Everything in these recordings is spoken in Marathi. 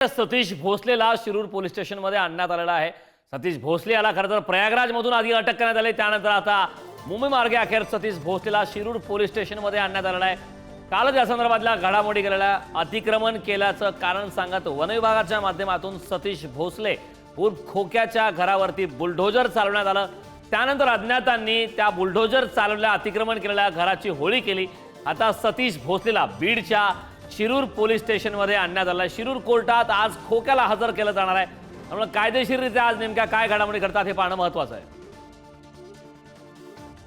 सतीश भोसलेला शिरूर पोलीस स्टेशनमध्ये आणण्यात आलेला आहे। सतीश भोसले याला खरं तर प्रयागराजमधून आधी अटक करण्यात आली, त्यानंतर आता मुंबई मार्गे अखेर सतीश भोसलेला शिरूर पोलीस स्टेशनमध्ये आणण्यात आलेला आहे। कालच या संदर्भातल्या घडामोडी केलेल्या अतिक्रमण केल्याचं कारण सांगत वन विभागाच्या माध्यमातून सतीश भोसले उर्फ खोक्याच्या घरावरती बुलडोजर चालवण्यात आलं। त्यानंतर अज्ञातांनी त्या बुलडोजर चालवलेल्या अतिक्रमण केलेल्या घराची होळी केली। आता सतीश भोसलेला बीडच्या शिरूर पोलीस स्टेशनमध्ये आणण्यात आलं आहे। शिरूर कोर्टात आज खोक्याला हजर केलं जाणार आहे। त्यामुळे कायदेशीररित्या आज नेमक्या काय घडामोडी घडतात हे पाहणं महत्त्वाचं आहे।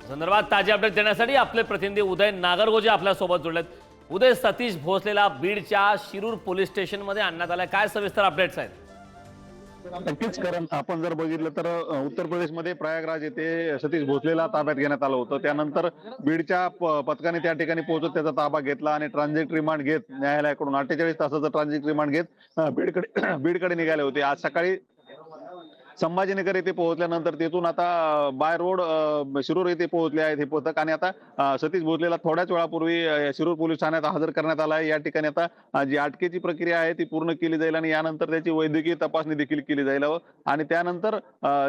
संदर्भात ताजे अपडेट देण्यासाठी आपले प्रतिनिधी उदय नागरगोजे आपल्या सोबत जोडलेत। उदय, सतीश भोसलेला बीडच्या शिरूर पोलीस स्टेशनमध्ये आणण्यात आलं, काय सविस्तर अपडेट्स आहेत? नक्कीच, कारण आपण जर बघितलं तर उत्तर प्रदेशमध्ये प्रयागराज येथे सतीश भोसलेला ताब्यात घेण्यात आलं होतं। त्यानंतर बीडच्या पथकाने त्या ठिकाणी पोहोचत त्याचा ताबा घेतला आणि ट्रान्झिट रिमांड घेत न्यायालयाकडून 48 तासाचं ट्रान्झिट रिमांड घेत बीडकडे निघाले होते। आज सकाळी संभाजीनगर येथे पोहोचल्यानंतर तेथून आता बाय रोड शिरूर येथे पोहोचले आहेत हे पथक आणि आता सतीश भोसलेला थोड्याच वेळापूर्वी शिरूर पोलीस ठाण्यात हजर करण्यात आला आहे। या ठिकाणी आता जी अटकेची प्रक्रिया आहे ती पूर्ण केली जाईल आणि यानंतर त्याची वैद्यकीय तपासणी देखील केली जाईल आणि त्यानंतर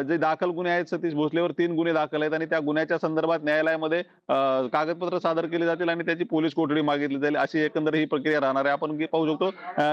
जे दाखल गुन्हे आहेत सतीश भोसलेवर 3 गुन्हे दाखल आहेत आणि त्या गुन्ह्याच्या संदर्भात न्यायालयामध्ये कागदपत्र सादर केली जातील आणि त्याची पोलीस कोठडी मागितली जाईल, अशी एकंदर ही प्रक्रिया राहणार आहे। आपण पाहू शकतो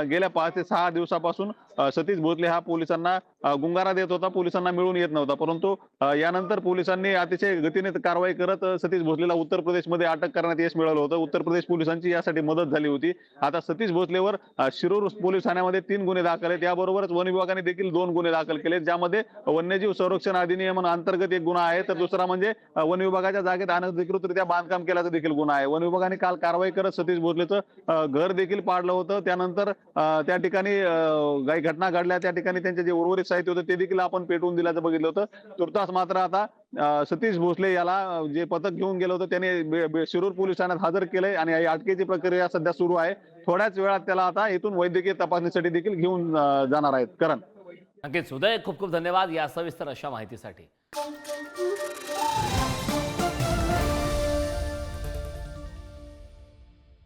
गेल्या 5 ते 6 दिवसापासून सतीश भोसले हा पोलिसांना गुंगारा देत होता, पोलिसांना मिळून येत नव्हता, परंतु यानंतर पोलिसांनी अतिशय गतीने कारवाई करत सतीश भोसलेला उत्तर प्रदेशमध्ये अटक करण्यात यश मिळालं होतं। उत्तर प्रदेश पोलिसांची यासाठी मदत झाली होती। आता सतीश भोसलेवर शिरूर पोलीस ठाण्यामध्ये 3 गुन्हे दाखल आहेत। याबरोबरच वन विभागाने देखील 2 गुन्हे दाखल केले, ज्यामध्ये वन्यजीव संरक्षण अधिनियम अंतर्गत एक गुन्हा आहे, तर दुसरा म्हणजे वन विभागाच्या जागेत अनधिकृतरित्या बांधकाम केल्याचा देखील गुन्हा आहे। वन विभागाने काल कारवाई करत सतीश भोसलेचं घर देखील पाडलं होतं। त्यानंतर त्या ठिकाणी काही घटना घडल्या, त्या ठिकाणी त्यांचे जे उर्वरित साहित्य होतं ते देखील आपण पेटवून दिल्याचं बघितलं होतं। तुर्तास मात्र आता सतीश भोसले याला जे पथक घेऊन गेलं होतं त्याने शिरूर पोलीस ठाण्यात हजर केलंय आणि या अटकेची प्रक्रिया सध्या सुरू आहे। थोड्याच वेळात त्याला आता इथून वैद्यकीय तपासणीसाठी देखील घेऊन जाणार आहेत। करण, नक्कीच उदय, खूप खूप धन्यवाद या सविस्तर अशा माहितीसाठी।